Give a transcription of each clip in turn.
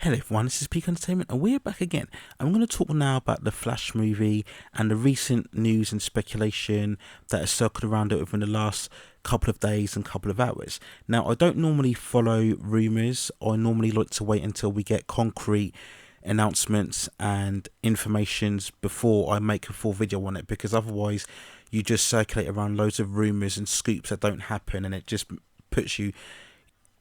Hello everyone, this is Peak Entertainment and we're back again. I'm going to talk now about the Flash movie and the recent news and speculation that has circled around it within the last couple of days and couple of hours. Now, I don't normally follow rumours. I normally like to wait until we get concrete announcements and informations before I make a full video on it, because otherwise you just circulate around loads of rumours and scoops that don't happen, and it just puts you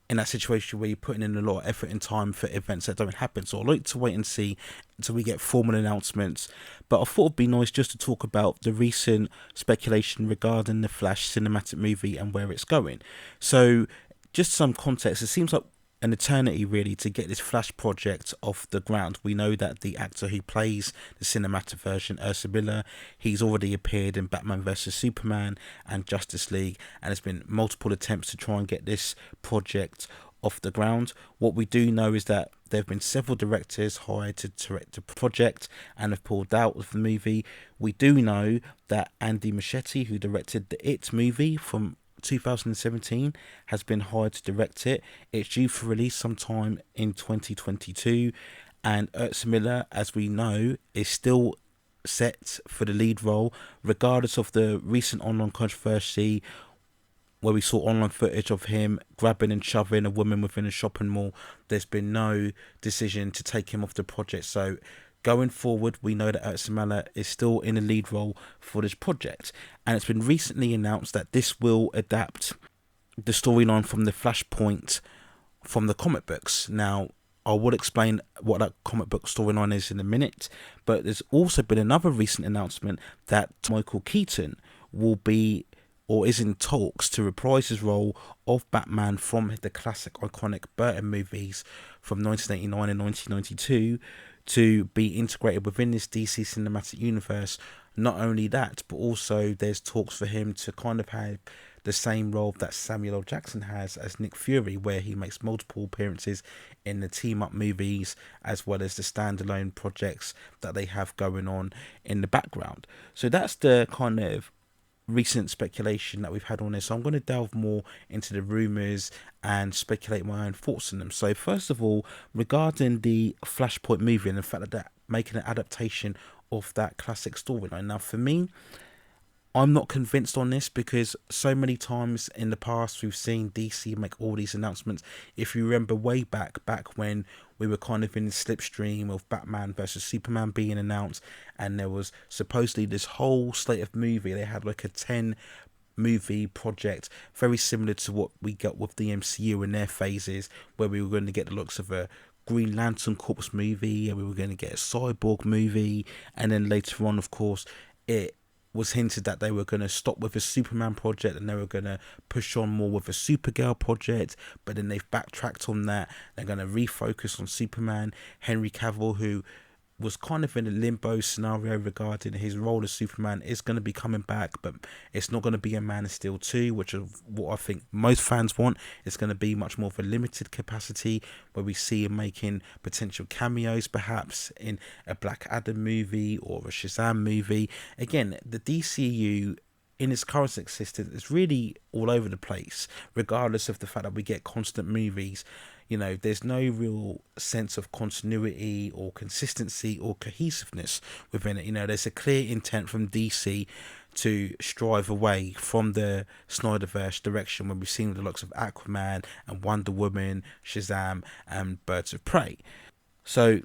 in that situation where you're putting in a lot of effort and time for events that don't happen. So I like to wait and see until we get formal announcements. But I thought it'd be nice just to talk about the recent speculation regarding the Flash cinematic movie and where it's going. So just some context, it seems like an eternity really to get this Flash project off the ground. We know that the actor who plays the cinematic version, Miller, he's already appeared in Batman vs Superman and Justice League, and there's been multiple attempts to try and get this project off the ground. What we do know is that there have been several directors hired to direct the project and have pulled out of the movie. We do know that Andy Muschietti, who directed the It movie from 2017, has been hired to direct it. It's due for release sometime in 2022, and Miller, as we know, is still set for the lead role, regardless of the recent online controversy where we saw online footage of him grabbing and shoving a woman within a shopping mall. There's been no decision to take him off the project. So going forward, we know that Miller is still in a lead role for this project. And it's been recently announced that this will adapt the storyline from the Flashpoint from the comic books. Now, I will explain what that comic book storyline is in a minute. But there's also been another recent announcement that Michael Keaton will be or is in talks to reprise his role of Batman from the classic iconic Burton movies from 1989 and 1992 to be integrated within this DC cinematic universe. Not only that, but also there's talks for him to kind of have the same role that Samuel L. Jackson has as Nick Fury, where he makes multiple appearances in the team-up movies as well as the standalone projects that they have going on in the background. So that's the kind of recent speculation that we've had on this. So I'm going to delve more into the rumours and speculate my own thoughts on them. So first of all, regarding the Flashpoint movie and the fact that they're making an adaptation of that classic storyline. Now for me, I'm not convinced on this, because so many times in the past we've seen DC make all these announcements. If you remember way back when we were kind of in the slipstream of Batman versus Superman being announced, and there was supposedly this whole slate of movie. They had like a 10 movie project, very similar to what we got with the MCU in their phases, where we were going to get the looks of a Green Lantern Corps movie, and we were going to get a Cyborg movie, and then later on, of course, it was hinted that they were going to stop with a Superman project and they were going to push on more with a Supergirl project, but then they've backtracked on that. They're going to refocus on Superman. Henry Cavill, who was kind of in a limbo scenario regarding his role as Superman, is going to be coming back, but it's not going to be a Man of Steel 2, which is what I think most fans want. It's going to be much more of a limited capacity, where we see him making potential cameos perhaps in a Black Adam movie or a Shazam movie. Again, the DCU in its current existence is really all over the place, regardless of the fact that we get constant movies. You know, there's no real sense of continuity or consistency or cohesiveness within it. You know, there's a clear intent from DC to strive away from the Snyderverse direction, when we've seen the looks of Aquaman and Wonder Woman, Shazam and Birds of Prey. So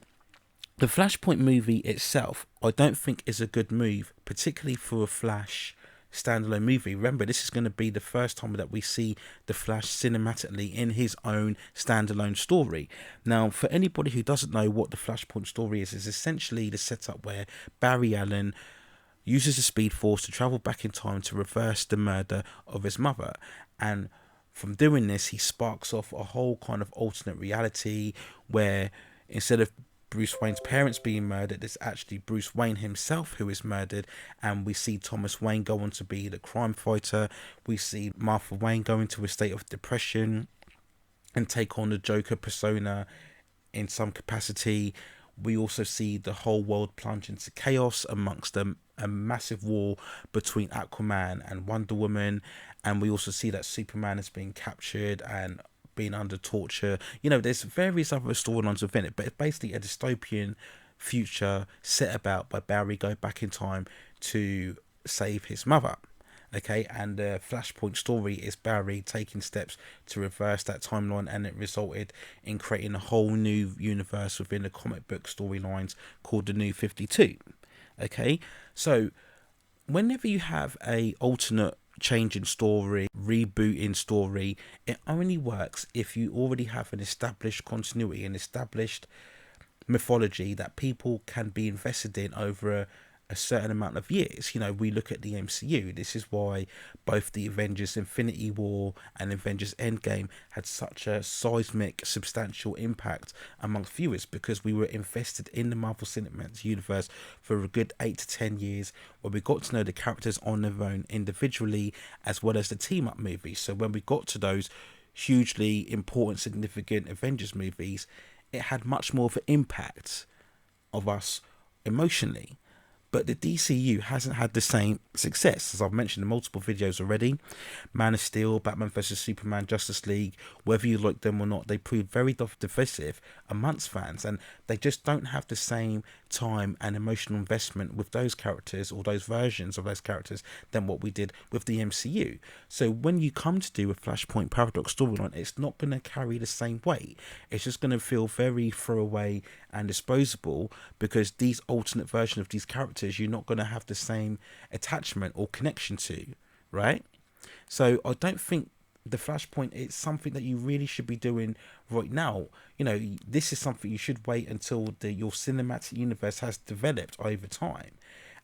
the Flashpoint movie itself, I don't think is a good move, particularly for a Flash standalone movie. Remember, this is going to be the first time that we see the Flash cinematically in his own standalone story. Now, for anybody who doesn't know what the Flashpoint story is essentially the setup where Barry Allen uses the Speed Force to travel back in time to reverse the murder of his mother, and from doing this he sparks off a whole kind of alternate reality where instead of Bruce Wayne's parents being murdered, it's actually Bruce Wayne himself who is murdered, and we see Thomas Wayne go on to be the crime fighter. We see Martha Wayne go into a state of depression and take on the Joker persona in some capacity. We also see the whole world plunge into chaos amongst a massive war between Aquaman and Wonder Woman, and we also see that Superman is being captured and being under torture. You know, there's various other storylines within it, but it's basically a dystopian future set about by Barry going back in time to save his mother. Okay, and the Flashpoint story is Barry taking steps to reverse that timeline, and it resulted in creating a whole new universe within the comic book storylines called the New 52. Okay, so whenever you have a alternate changing story, rebooting story, it only works if you already have an established continuity, an established mythology that people can be invested in over a certain amount of years. You know, we look at the MCU. This is why both the Avengers Infinity War and Avengers Endgame had such a seismic, substantial impact amongst viewers, because we were invested in the Marvel Cinematic Universe for a good 8 to 10 years, where we got to know the characters on their own individually, as well as the team-up movies. So when we got to those hugely important, significant Avengers movies, it had much more of an impact of us emotionally. But the DCU hasn't had the same success, as I've mentioned in multiple videos already. Man of Steel, Batman vs Superman, Justice League, whether you like them or not, they proved very divisive amongst fans, and they just don't have the same time and emotional investment with those characters or those versions of those characters than what we did with the MCU. So when you come to do a Flashpoint Paradox storyline, it's not going to carry the same weight. It's just going to feel very throwaway and disposable, because these alternate versions of these characters you're not going to have the same attachment or connection to, right? So I don't think the Flashpoint is something that you really should be doing right now. You know, this is something you should wait until your cinematic universe has developed over time.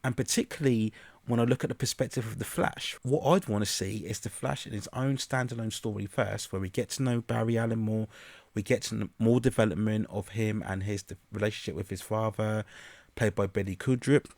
And particularly when I look at the perspective of the Flash, what I'd want to see is the Flash in his own standalone story first, where we get to know Barry Allen more, we get to know more development of him and his relationship with his father, played by Billy Kudrup.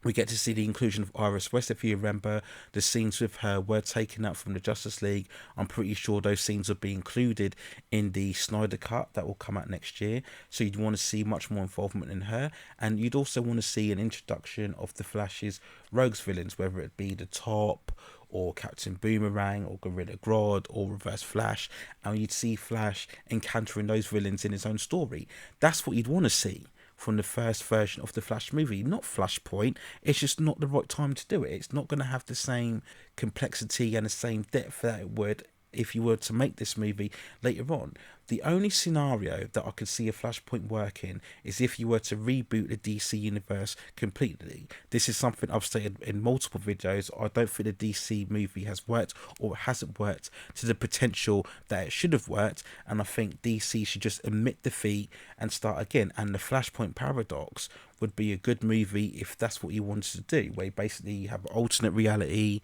We get to see the inclusion of Iris West. If you remember, the scenes with her were taken out from the Justice League. I'm pretty sure those scenes will be included in the Snyder Cut that will come out next year. So you'd want to see much more involvement in her. And you'd also want to see an introduction of the Flash's rogues villains, whether it be the Top or Captain Boomerang or Gorilla Grodd or Reverse Flash. And you'd see Flash encountering those villains in his own story. That's what you'd want to see from the first version of the Flash movie, not Flashpoint. It's just not the right time to do it. It's not going to have the same complexity and the same depth that it would if you were to make this movie later on. The only scenario that I could see a Flashpoint working is if you were to reboot the DC universe completely. This is something I've stated in multiple videos. I don't think the DC movie has worked, or hasn't worked to the potential that it should have worked, and I think DC should just admit defeat and start again. And the Flashpoint Paradox would be a good movie if that's what you wanted to do, where basically you have alternate reality,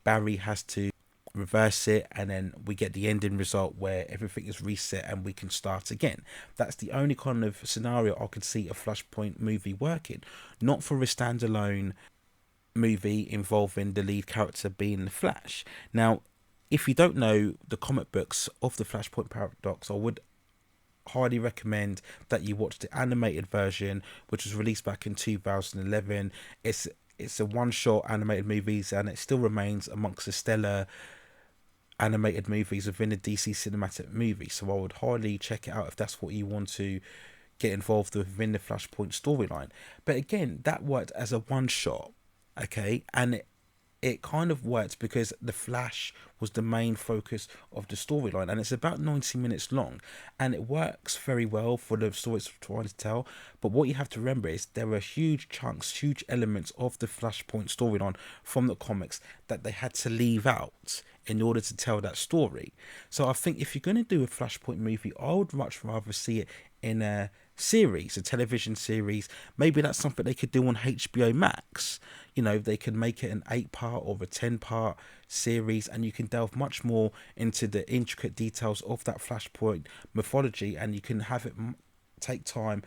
Barry has to reverse it, and then we get the ending result where everything is reset and we can start again. That's the only kind of scenario I could see a Flashpoint movie working, not for a standalone movie involving the lead character being the Flash. Now, if you don't know the comic books of the Flashpoint Paradox, I would highly recommend that you watch the animated version, which was released back in 2011. It's a one-shot animated movies, and it still remains amongst the stellar animated movies within the DC cinematic movie. So I would highly check it out if that's what you want to get involved with within the Flashpoint storyline. But again, that worked as a one-shot, okay? And it kind of worked because the Flash was the main focus of the storyline, and it's about 90 minutes long, and it works very well for the story it's trying to tell. But what you have to remember is there are huge chunks, huge elements of the Flashpoint storyline from the comics that they had to leave out in order to tell that story. So I think if you're going to do a Flashpoint movie, I would much rather see it in a series, a television series. Maybe that's something they could do on HBO Max. You know, they can make it an 8-part or a 10-part series, and you can delve much more into the intricate details of that Flashpoint mythology, and you can have it take time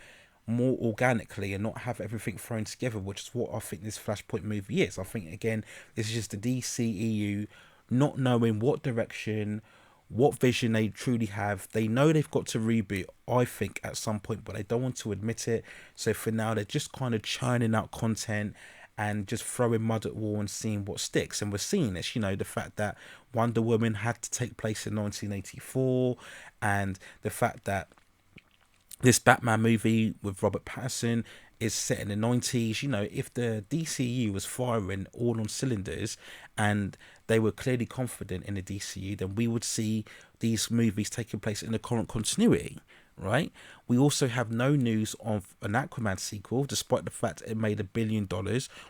more organically and not have everything thrown together, which is what I think this Flashpoint movie is. I think, again, this is just the DCEU not knowing what direction, what vision they truly have. They know they've got to reboot, I think, at some point, but they don't want to admit it. So for now, they're just kind of churning out content and just throwing mud at the wall and seeing what sticks. And we're seeing this, the fact that Wonder Woman had to take place in 1984, and the fact that this Batman movie with Robert Pattinson is set in the 90s. If the DCU was firing all on cylinders and they were clearly confident in the DCU, then we would see these movies taking place in the current continuity, right? We also have no news of an Aquaman sequel, despite the fact it made $1 billion.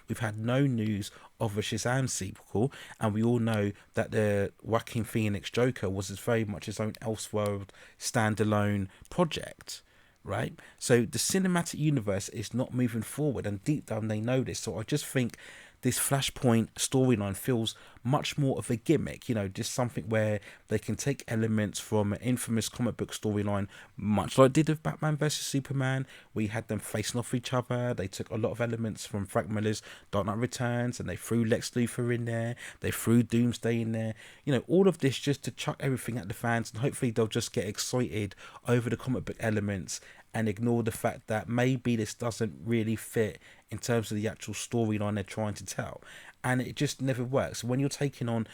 We've had no news of a Shazam sequel, and we all know that the Joaquin Phoenix Joker was very much his own Elseworld standalone project, right? So the cinematic universe is not moving forward, and deep down they know this. So I just think this Flashpoint storyline feels much more of a gimmick, just something where they can take elements from an infamous comic book storyline, much like they did with Batman vs Superman. We had them facing off each other. They took a lot of elements from Frank Miller's Dark Knight Returns, and they threw Lex Luthor in there. They threw Doomsday in there. All of this just to chuck everything at the fans, and hopefully they'll just get excited over the comic book elements and ignore the fact that maybe this doesn't really fit in terms of the actual storyline they're trying to tell. And it just never works. When you're taking on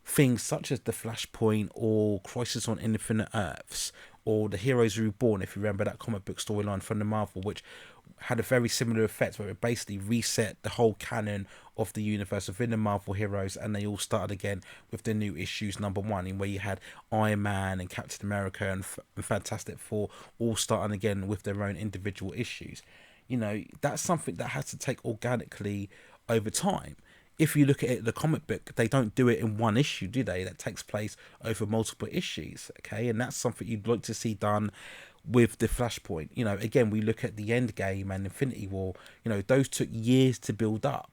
things such as the Flashpoint or Crisis on Infinite Earths or The Heroes Reborn, if you remember that comic book storyline from the Marvel, which had a very similar effect where it basically reset the whole canon of the universe within the Marvel heroes, and they all started again with the new issues #1, in where you had Iron Man and Captain America and Fantastic Four all starting again with their own individual issues. That's something that has to take organically over time. If you look at it, the comic book, they don't do it in one issue, do they? That takes place over multiple issues, okay? And that's something you'd like to see done with the Flashpoint. Again, we look at the Endgame and Infinity War, those took years to build up.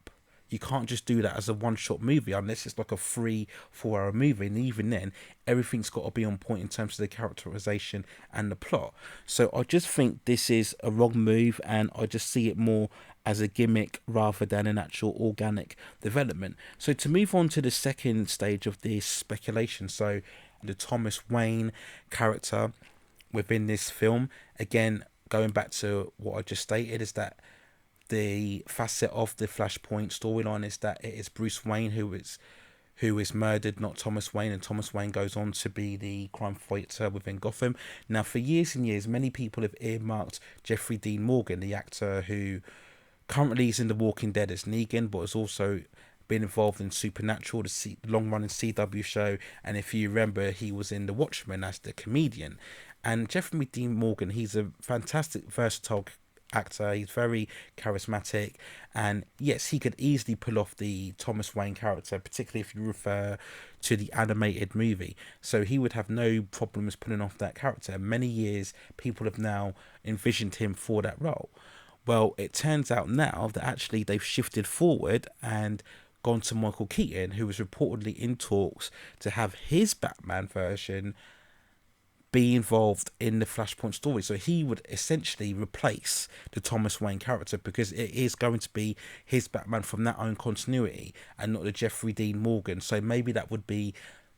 You can't just do that as a one-shot movie unless it's like a 3-4 hour movie, and even then everything's got to be on point in terms of the characterization and the plot. So I just think this is a wrong move, and I just see it more as a gimmick rather than an actual organic development. So to move on to the second stage of this speculation, so the Thomas Wayne character within this film, again going back to what I just stated, is that the facet of the Flashpoint storyline is that it is Bruce Wayne who is murdered, not Thomas Wayne, and Thomas Wayne goes on to be the crime fighter within Gotham. Now, for years and years, many people have earmarked Jeffrey Dean Morgan, the actor who currently is in The Walking Dead as Negan, but has also been involved in Supernatural, the long-running CW show, and if you remember, he was in The Watchmen as the comedian. And Jeffrey Dean Morgan, he's a fantastic, versatile actor. He's very charismatic, and yes, he could easily pull off the Thomas Wayne character, particularly if you refer to the animated movie. So he would have no problems pulling off that character. Many years people have now envisioned him for that role. Well, it turns out now that actually they've shifted forward and gone to Michael Keaton, who was reportedly in talks to have his Batman version be involved in the Flashpoint story. So he would essentially replace the Thomas Wayne character, because it is going to be his Batman from that own continuity and not the Jeffrey Dean Morgan. So maybe that would be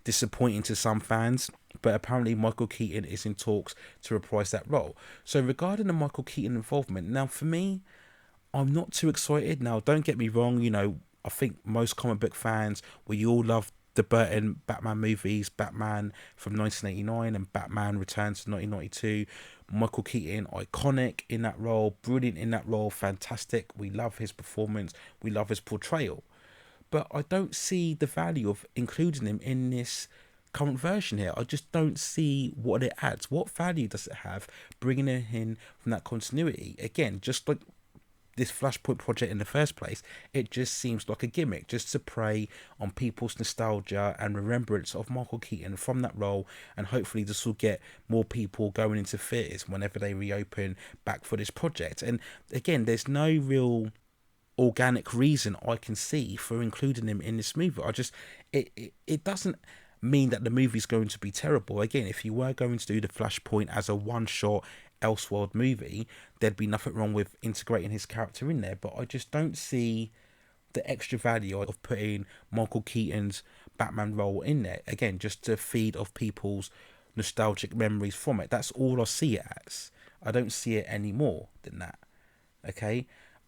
disappointing to some fans, but apparently Michael Keaton is in talks to reprise that role. So regarding the Michael Keaton involvement, now for me, I'm not too excited. Now don't get me wrong, I think most comic book fans, we all love the Burton Batman movies, Batman from 1989 and Batman Returns to 1992. Michael Keaton, iconic in that role, brilliant in that role, fantastic. We love his performance, we love his portrayal. But I don't see the value of including him in this current version here. I just don't see what it adds. What value does it have bringing him in from that continuity? Again, just like this Flashpoint project in the first place, it just seems like a gimmick just to prey on people's nostalgia and remembrance of Michael Keaton from that role, and hopefully this will get more people going into theatres whenever they reopen back for this project. And again, there's no real organic reason I can see for including him in this movie. It doesn't mean that the movie's going to be terrible. Again, if you were going to do the Flashpoint as a one-shot Elseworld movie, there'd be nothing wrong with integrating his character in there, but I just don't see the extra value of putting Michael Keaton's Batman role in there, again, just to feed off people's nostalgic memories from it. That's all I see it as. I don't see it any more than that, okay?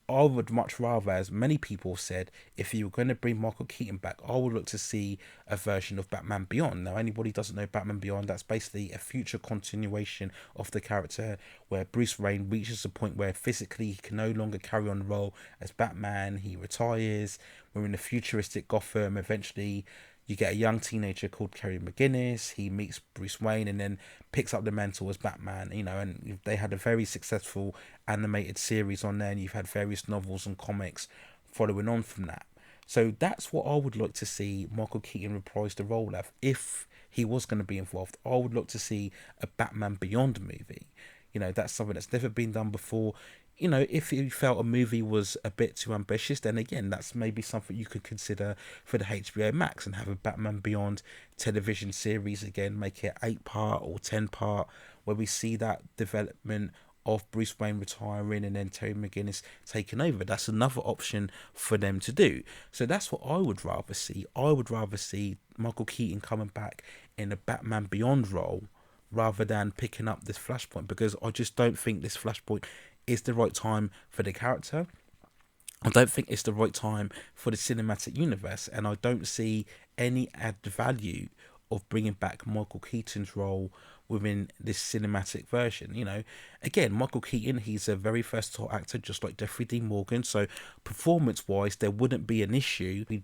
I would much rather, as many people said, if you were going to bring Michael Keaton back, I would look to see a version of Batman Beyond. Now, anybody who doesn't know Batman Beyond, that's basically a future continuation of the character where Bruce Wayne reaches a point where physically he can no longer carry on the role as Batman. He retires. We're in a futuristic Gotham. Eventually, you get a young teenager called Kerry McGinnis. He meets Bruce Wayne and then picks up the mantle as Batman, and they had a very successful animated series on there, and you've had various novels and comics following on from that. So that's what I would like to see Michael Keaton reprise the role of. If he was going to be involved, I would like to see a Batman Beyond movie. That's something that's never been done before. If you felt a movie was a bit too ambitious, then again, that's maybe something you could consider for the HBO Max and have a Batman Beyond television series again, make it 8-part or 10-part, where we see that development of Bruce Wayne retiring and then Terry McGinnis taking over. That's another option for them to do. So that's what I would rather see. I would rather see Michael Keaton coming back in a Batman Beyond role rather than picking up this Flashpoint, because I just don't think this Flashpoint is the right time for the character. I don't think it's the right time for the cinematic universe, and I don't see any added value of bringing back Michael Keaton's role within this cinematic version. Again, Michael Keaton, he's a very versatile actor, just like Jeffrey Dean Morgan, so performance-wise, there wouldn't be an issue. We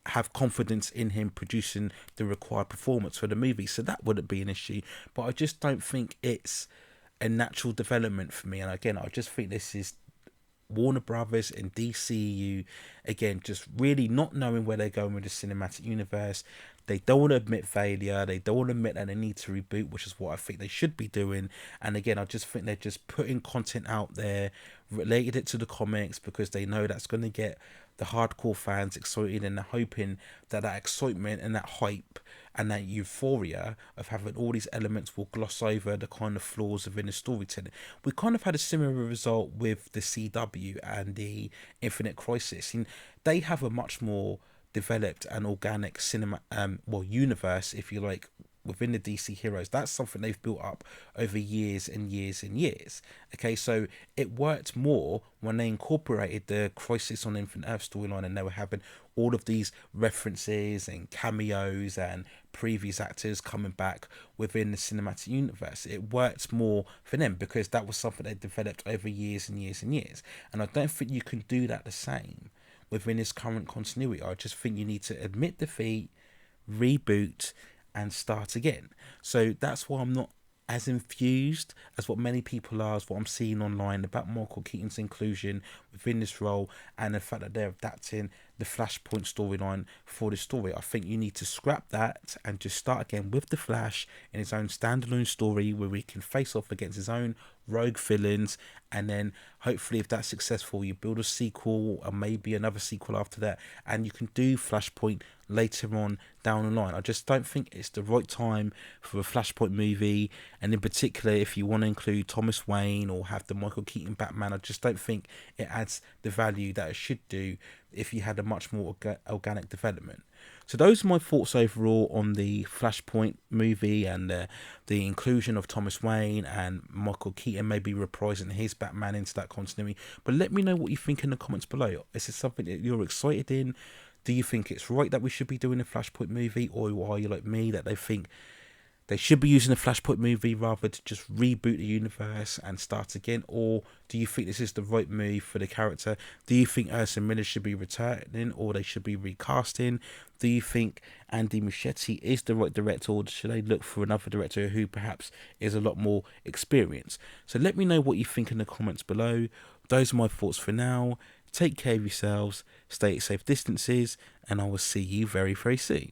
have confidence in him producing the required performance for the movie, so that wouldn't be an issue, but I just don't think it's a natural development for me. And again, I just think this is Warner Brothers and DCU again just really not knowing where they're going with the cinematic universe. They don't want to admit failure. They don't want to admit that they need to reboot, which is what I think they should be doing. And again, I just think they're just putting content out there, related it to the comics, because they know that's going to get the hardcore fans excited, and they're hoping that that excitement and that hype and that euphoria of having all these elements will gloss over the kind of flaws within the storytelling. We kind of had a similar result with the CW and the Infinite Crisis, and they have a much more developed and organic cinema universe, if you like, within the DC heroes. That's something they've built up over years and years and years. Okay, so it worked more when they incorporated the Crisis on Infinite Earth storyline, and they were having all of these references and cameos and previous actors coming back within the cinematic universe. It worked more for them because that was something they developed over years and years and years. And I don't think you can do that the same within this current continuity. I just think you need to admit defeat, reboot, and start again. So that's why I'm not as infused as what many people are, as what I'm seeing online about Michael Keaton's inclusion within this role, and the fact that they're adapting the Flashpoint storyline for the story. I think you need to scrap that and just start again with the Flash in his own standalone story, where we can face off against his own rogue villains, and then hopefully, if that's successful, you build a sequel or maybe another sequel after that, and you can do Flashpoint later on down the line. I just don't think it's the right time for a Flashpoint movie, and in particular, if you want to include Thomas Wayne or have the Michael Keaton Batman, I just don't think it adds the value that it should do if you had a much more organic development. So those are my thoughts overall on the Flashpoint movie and the inclusion of Thomas Wayne and Michael Keaton maybe reprising his Batman into that continuity. But let me know what you think in the comments below. Is this something that you're excited in? Do you think it's right that we should be doing a Flashpoint movie, or are you like me that they think they should be using a Flashpoint movie rather to just reboot the universe and start again? Or do you think this is the right move for the character? Do you think Ursa Miller should be returning, or they should be recasting? Do you think Andy Muschietti is the right director, or should they look for another director who perhaps is a lot more experienced? So let me know what you think in the comments below. Those are my thoughts for now. Take care of yourselves, stay at safe distances, and I will see you very, very soon.